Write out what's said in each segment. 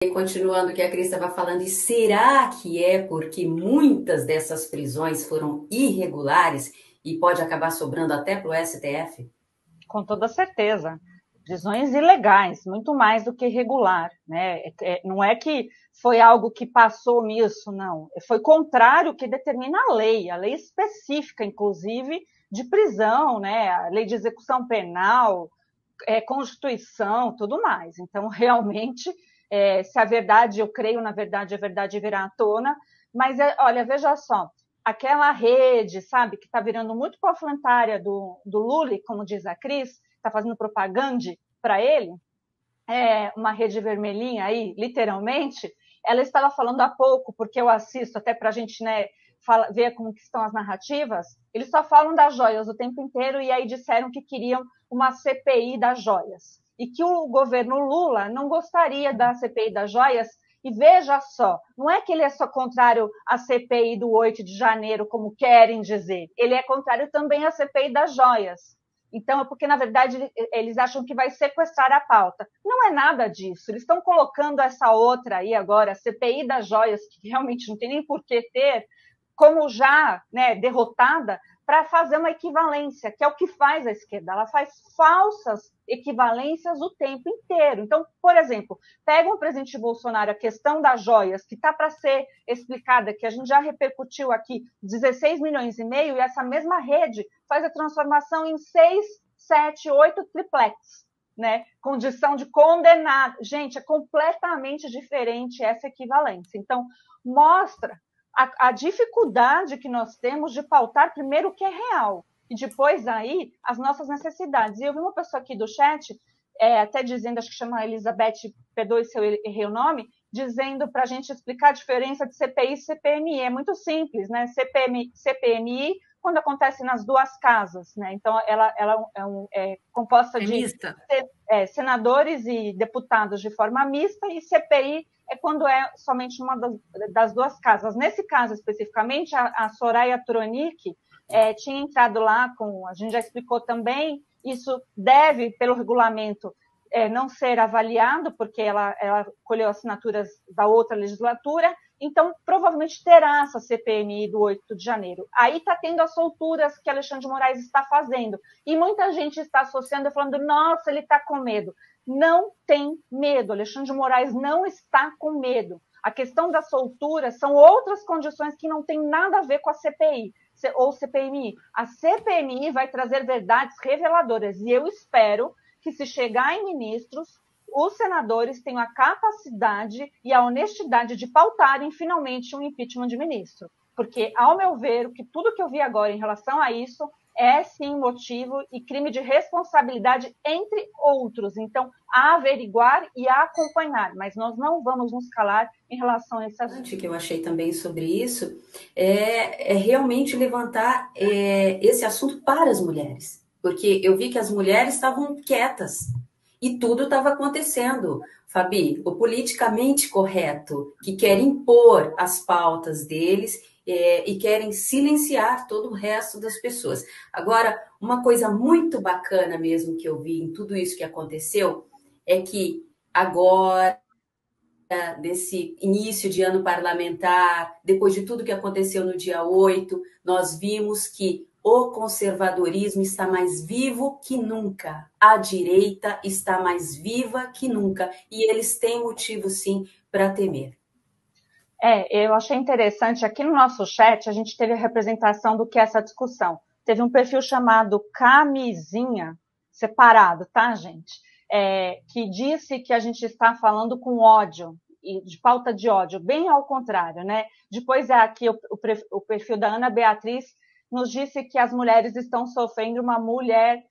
Continuando o que a Cris estava falando, e será que é porque muitas dessas prisões foram irregulares e pode acabar sobrando até para o STF? Com toda certeza. Prisões ilegais, muito mais do que regular, né? Não é que foi algo que passou nisso, não. Foi contrário ao que determina a lei específica, inclusive, de prisão, né? A lei de execução penal, Constituição, tudo mais. Então, realmente, se a verdade, eu creio na verdade, a verdade virá à tona. Mas, olha, veja só, aquela rede, sabe, que está virando muito panfletária do Lula, como diz a Cris, está fazendo propaganda para ele, uma rede vermelhinha aí, literalmente, ela estava falando há pouco, porque eu assisto até para a gente, né, ver como que estão as narrativas, eles só falam das joias o tempo inteiro e aí disseram que queriam uma CPI das joias. E que o governo Lula não gostaria da CPI das joias. E veja só, não é que ele é só contrário à CPI do 8 de janeiro, como querem dizer, ele é contrário também à CPI das joias. Então, é porque, na verdade, eles acham que vai sequestrar a pauta. Não é nada disso. Eles estão colocando essa outra aí agora, a CPI das joias, que realmente não tem nem por que ter, como já, né, derrotada, para fazer uma equivalência, que é o que faz a esquerda. Ela faz falsas equivalências o tempo inteiro. Então, por exemplo, pega o presidente Bolsonaro, a questão das joias, que está para ser explicada, que a gente já repercutiu aqui, 16 milhões e meio, e essa mesma rede faz a transformação em 6, 7, 8 triplex. Né? Condição de condenado. Gente, é completamente diferente essa equivalência. Então, mostra a dificuldade que nós temos de pautar primeiro o que é real e depois aí as nossas necessidades. E eu vi uma pessoa aqui do chat, até dizendo, acho que chama Elizabeth, perdoe se eu errei o nome, dizendo para a gente explicar a diferença de CPI e CPMI. É muito simples, né? CPMI, quando acontece nas duas casas, né? Então, ela é composta É de mista. senadores e deputados de forma mista, e CPI é quando é somente uma das duas casas. Nesse caso, especificamente, a Soraya Tronic tinha entrado lá com, a gente já explicou também, isso deve, pelo regulamento, não ser avaliado, porque ela colheu assinaturas da outra legislatura, então provavelmente terá essa CPMI do 8 de janeiro. Aí está tendo as solturas que Alexandre de Moraes está fazendo, e muita gente está associando e falando, nossa, ele está com medo. Não tem medo, Alexandre de Moraes não está com medo. A questão da soltura são outras condições que não tem nada a ver com a CPI ou CPMI. A CPMI vai trazer verdades reveladoras, e eu espero que, se chegar em ministros, os senadores tenham a capacidade e a honestidade de pautarem finalmente um impeachment de ministro. Porque, ao meu ver, tudo que eu vi agora em relação a isso é sim motivo e crime de responsabilidade, entre outros. Então, a averiguar e a acompanhar, mas nós não vamos nos calar em relação a esse assunto. O que eu achei também sobre isso é realmente levantar esse assunto para as mulheres, porque eu vi que as mulheres estavam quietas e tudo estava acontecendo. Fabi, o politicamente correto, que quer impor as pautas deles e querem silenciar todo o resto das pessoas. Agora, uma coisa muito bacana mesmo que eu vi em tudo isso que aconteceu é que agora desse início de ano parlamentar, depois de tudo que aconteceu no dia 8, nós vimos que o conservadorismo está mais vivo que nunca, a direita está mais viva que nunca, e eles têm motivo sim para temer. Eu achei interessante, aqui no nosso chat, a gente teve a representação do que é essa discussão. Teve um perfil chamado Camisinha, separado, tá, gente? Que disse que a gente está falando com ódio, e de pauta de ódio, bem ao contrário, né? Depois aqui o perfil da Ana Beatriz nos disse que as mulheres estão sofrendo uma mulher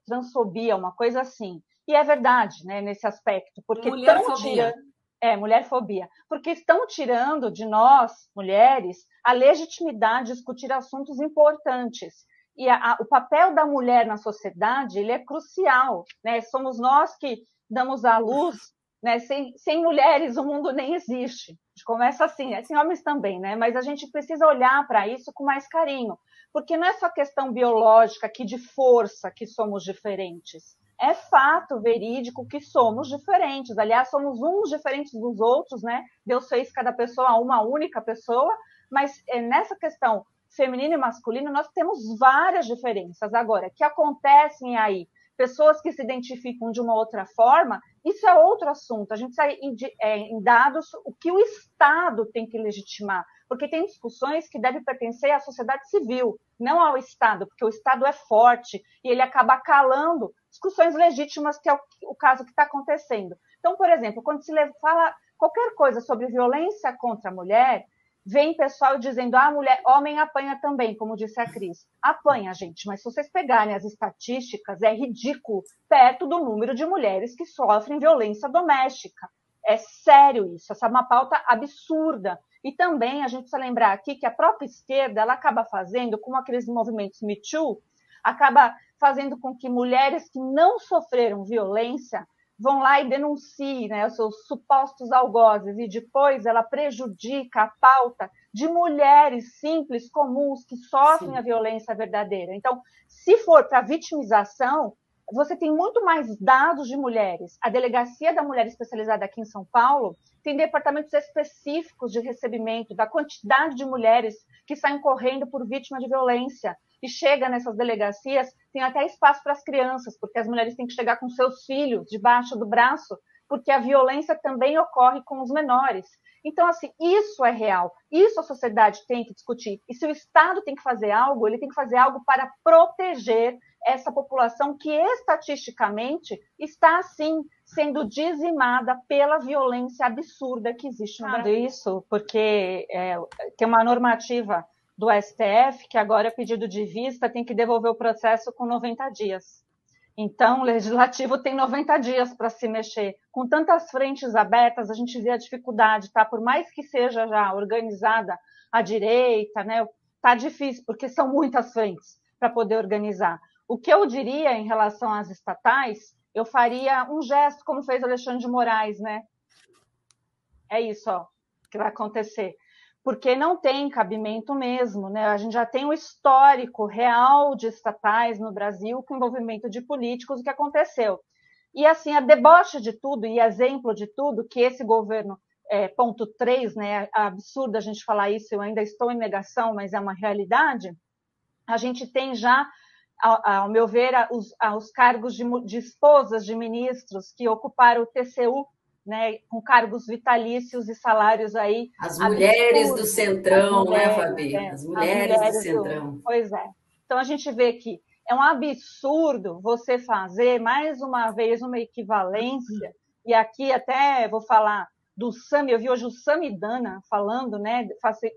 transfobia, uma coisa assim. E é verdade, né, nesse aspecto, porque estão Mulherfobia. tirando mulherfobia, porque estão tirando de nós, mulheres, a legitimidade de discutir assuntos importantes. E o papel da mulher na sociedade, ele é crucial, né? Somos nós que damos à luz, né? Sem mulheres o mundo nem existe. A gente começa assim, né? Sem homens também, né? Mas a gente precisa olhar para isso com mais carinho, porque não é só questão biológica, que de força que somos diferentes. é fato verídico que somos diferentes. Aliás, somos uns diferentes dos outros, né? Deus fez cada pessoa uma única pessoa, mas nessa questão feminino e masculino, nós temos várias diferenças. Agora, que acontecem aí, pessoas que se identificam de uma outra forma, isso é outro assunto. A gente sai em dados o que o Estado tem que legitimar, porque tem discussões que devem pertencer à sociedade civil, não ao Estado, porque o Estado é forte e ele acaba calando discussões legítimas, que é o caso que está acontecendo. Então, por exemplo, quando se fala qualquer coisa sobre violência contra a mulher, vem pessoal dizendo, mulher, homem apanha também, como disse a Cris. Apanha, gente, mas se vocês pegarem as estatísticas, é ridículo, perto do número de mulheres que sofrem violência doméstica. É sério isso, essa é uma pauta absurda. E também a gente precisa lembrar aqui que a própria esquerda, ela acaba fazendo, com aqueles movimentos Me Too, acaba fazendo com que mulheres que não sofreram violência vão lá e denunciem, né, os seus supostos algozes, e depois ela prejudica a pauta de mulheres simples, comuns, que sofrem a violência verdadeira. Então, se for para vitimização, você tem muito mais dados de mulheres. A Delegacia da Mulher Especializada aqui em São Paulo tem departamentos específicos de recebimento da quantidade de mulheres que saem correndo por vítima de violência. E chega nessas delegacias, tem até espaço para as crianças, porque as mulheres têm que chegar com seus filhos debaixo do braço, porque a violência também ocorre com os menores. Então, assim, isso é real, isso a sociedade tem que discutir. E se o Estado tem que fazer algo, ele tem que fazer algo para proteger essa população que, estatisticamente, está, assim, sendo dizimada pela violência absurda que existe no Brasil. Isso porque tem uma normativa do STF, que agora, pedido de vista, tem que devolver o processo com 90 dias. Então, o legislativo tem 90 dias para se mexer. Com tantas frentes abertas, a gente vê a dificuldade, tá? Por mais que seja já organizada a direita, né? Tá difícil, porque são muitas frentes para poder organizar. O que eu diria em relação às estatais, eu faria um gesto, como fez Alexandre de Moraes, né? É isso, ó, que vai acontecer. Porque não tem cabimento mesmo, né? A gente já tem um histórico real de estatais no Brasil com envolvimento de políticos, o que aconteceu. E, assim, a deboche de tudo e exemplo de tudo, que esse governo, ponto 3, né? É absurdo a gente falar isso, eu ainda estou em negação, mas é uma realidade, a gente tem já, ao meu ver, os cargos de esposas de ministros que ocuparam o TCU, né, com cargos vitalícios e salários aí. As mulheres absurdos. do Centrão, mulheres, né, Fabi? As mulheres do Centrão. Pois é. Então, a gente vê que é um absurdo você fazer, mais uma vez, uma equivalência, e aqui até vou falar do Sami, eu vi hoje o Samidana falando, né,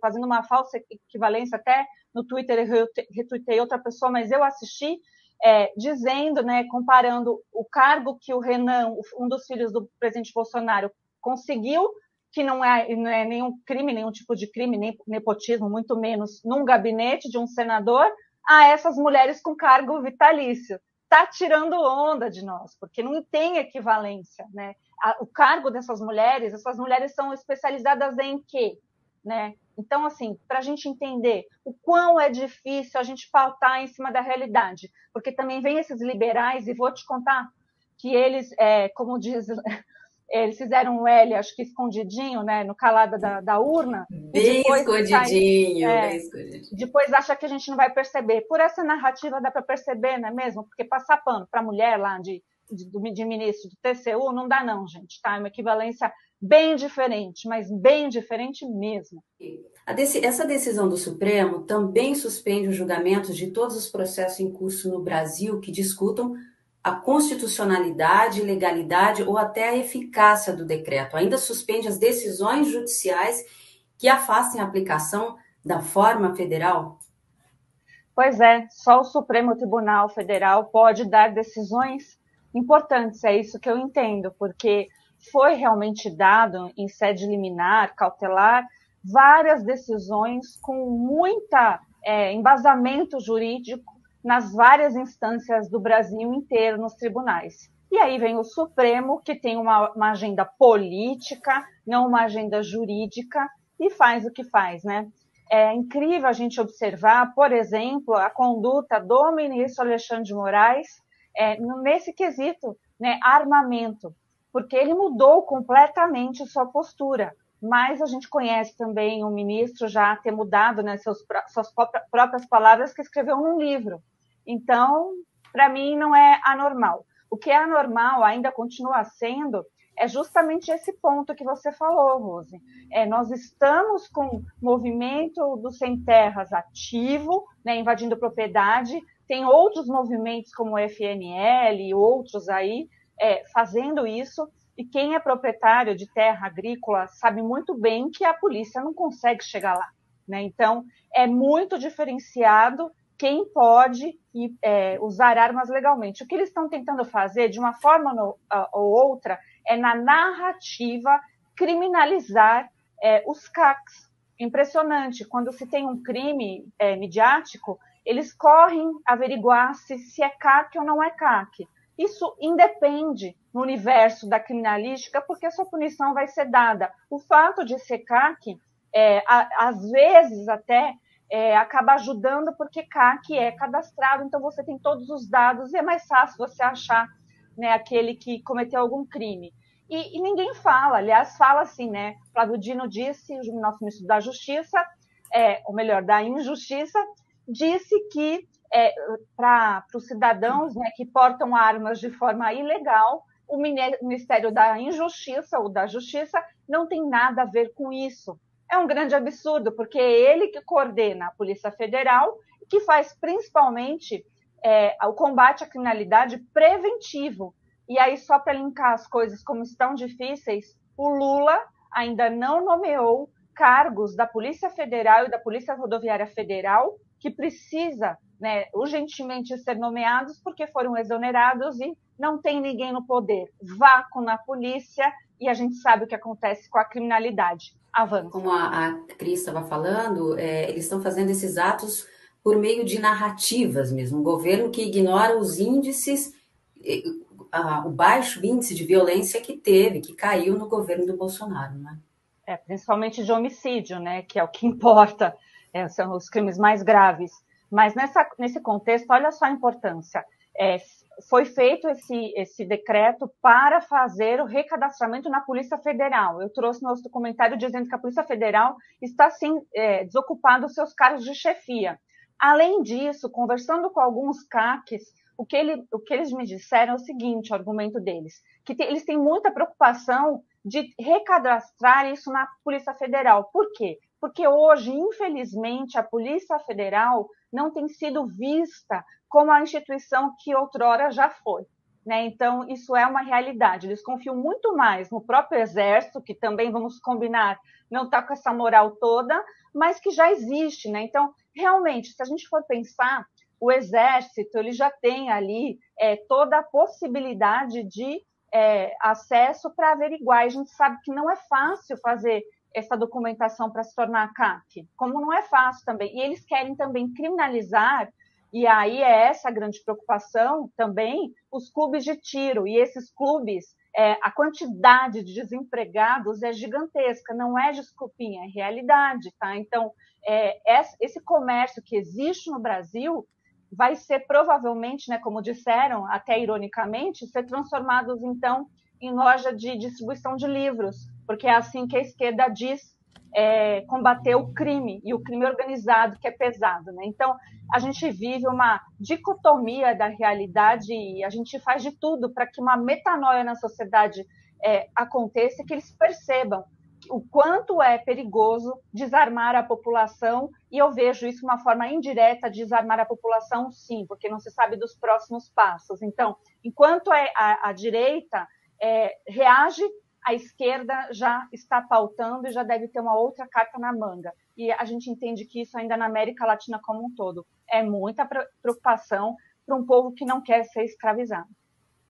fazendo uma falsa equivalência, até no Twitter eu retuitei outra pessoa, mas eu assisti, dizendo, né, comparando o cargo que o Renan, um dos filhos do presidente Bolsonaro, conseguiu, que não é nenhum crime, nenhum tipo de crime, nem nepotismo, muito menos num gabinete de um senador, a essas mulheres com cargo vitalício. Está tirando onda de nós, porque não tem equivalência, né? O cargo dessas mulheres, essas mulheres são especializadas em quê? Né? Então, assim, para a gente entender o quão é difícil a gente pautar em cima da realidade, porque também vem esses liberais, e vou te contar que eles, como diz, eles fizeram um L, acho que escondidinho, né, no calada da urna. Bem escondidinho, bem escondidinho. Depois acha que a gente não vai perceber. Por essa narrativa dá para perceber, não é mesmo? Porque passar pano para a mulher lá de ministro do TCU não dá não, gente, tá? É uma equivalência bem diferente, mas bem diferente mesmo. Essa decisão do Supremo também suspende os julgamentos de todos os processos em curso no Brasil que discutam a constitucionalidade, legalidade ou até a eficácia do decreto. Ainda suspende as decisões judiciais que afastem a aplicação da forma federal? Pois é, só o Supremo Tribunal Federal pode dar decisões importantes, é isso que eu entendo, porque foi realmente dado em sede liminar, cautelar, várias decisões com muita embasamento jurídico nas várias instâncias do Brasil inteiro, nos tribunais. E aí vem o Supremo, que tem uma agenda política, não uma agenda jurídica, e faz o que faz, né? É incrível a gente observar, por exemplo, a conduta do ministro Alexandre de Moraes, nesse quesito, né, armamento, porque ele mudou completamente a sua postura. Mas a gente conhece também um ministro já ter mudado, né, suas próprias palavras, que escreveu num livro. Então, para mim, não é anormal. O que é anormal ainda continua sendo é justamente esse ponto que você falou, Rose. Nós estamos com o movimento do sem terras ativo, né, invadindo propriedade, tem outros movimentos como o FNL e outros aí fazendo isso, e quem é proprietário de terra agrícola sabe muito bem que a polícia não consegue chegar lá, né? Então, é muito diferenciado quem pode usar armas legalmente. O que eles estão tentando fazer, de uma forma ou outra, é na narrativa criminalizar os CACs. Impressionante, quando se tem um crime midiático, eles correm averiguar se é CAC ou não é CAC. Isso independe no universo da criminalística, porque a sua punição vai ser dada. O fato de ser CAC, às vezes até, acaba ajudando, porque CAC é cadastrado, então você tem todos os dados e é mais fácil você achar, né, aquele que cometeu algum crime. E ninguém fala, aliás, fala assim, né? Flávio Dino disse, o nosso ministro da Justiça, ou melhor, da Injustiça, disse que para os cidadãos, né, que portam armas de forma ilegal, o Ministério da Injustiça ou da Justiça não tem nada a ver com isso. É um grande absurdo, porque é ele que coordena a Polícia Federal e que faz principalmente o combate à criminalidade preventivo. E aí, só para linkar as coisas como estão difíceis, o Lula ainda não nomeou cargos da Polícia Federal e da Polícia Rodoviária Federal que precisa, né, urgentemente ser nomeados porque foram exonerados e não tem ninguém no poder. Vácuo na polícia e a gente sabe o que acontece com a criminalidade. Avança. Como a Cris estava falando, eles estão fazendo esses atos por meio de narrativas mesmo. Um governo que ignora os índices, o baixo índice de violência que caiu no governo do Bolsonaro, né? Principalmente de homicídio, né, que é o que importa, são os crimes mais graves. Mas nesse contexto, olha só a importância. Foi feito esse decreto para fazer o recadastramento na Polícia Federal. Eu trouxe no nosso documentário dizendo que a Polícia Federal está, sim, desocupada dos seus cargos de chefia. Além disso, conversando com alguns CACs, o que eles me disseram é o seguinte, o argumento deles, que eles têm muita preocupação de recadastrar isso na Polícia Federal. Por quê? Porque hoje, infelizmente, a Polícia Federal não tem sido vista como a instituição que outrora já foi, né? Então, isso é uma realidade. Eles confiam muito mais no próprio Exército, que também, vamos combinar, não está com essa moral toda, mas que já existe, né? Então, realmente, se a gente for pensar, o Exército ele já tem ali toda a possibilidade de acesso para averiguar. A gente sabe que não é fácil fazer essa documentação para se tornar CAC, como não é fácil também. E eles querem também criminalizar, e aí é essa a grande preocupação também, os clubes de tiro. E esses clubes, a quantidade de desempregados é gigantesca, não é desculpinha, é realidade, tá? Então, esse comércio que existe no Brasil vai ser provavelmente, né, como disseram, até ironicamente, ser transformados, então, em loja de distribuição de livros, porque é assim que a esquerda diz combater o crime, e o crime organizado, que é pesado, né? Então, a gente vive uma dicotomia da realidade e a gente faz de tudo para que uma metanoia na sociedade aconteça, que eles percebam o quanto é perigoso desarmar a população, e eu vejo isso uma forma indireta de desarmar a população, sim, porque não se sabe dos próximos passos. Então, enquanto a direita reage, a esquerda já está pautando e já deve ter uma outra carta na manga. E a gente entende que isso ainda na América Latina como um todo é muita preocupação para um povo que não quer ser escravizado.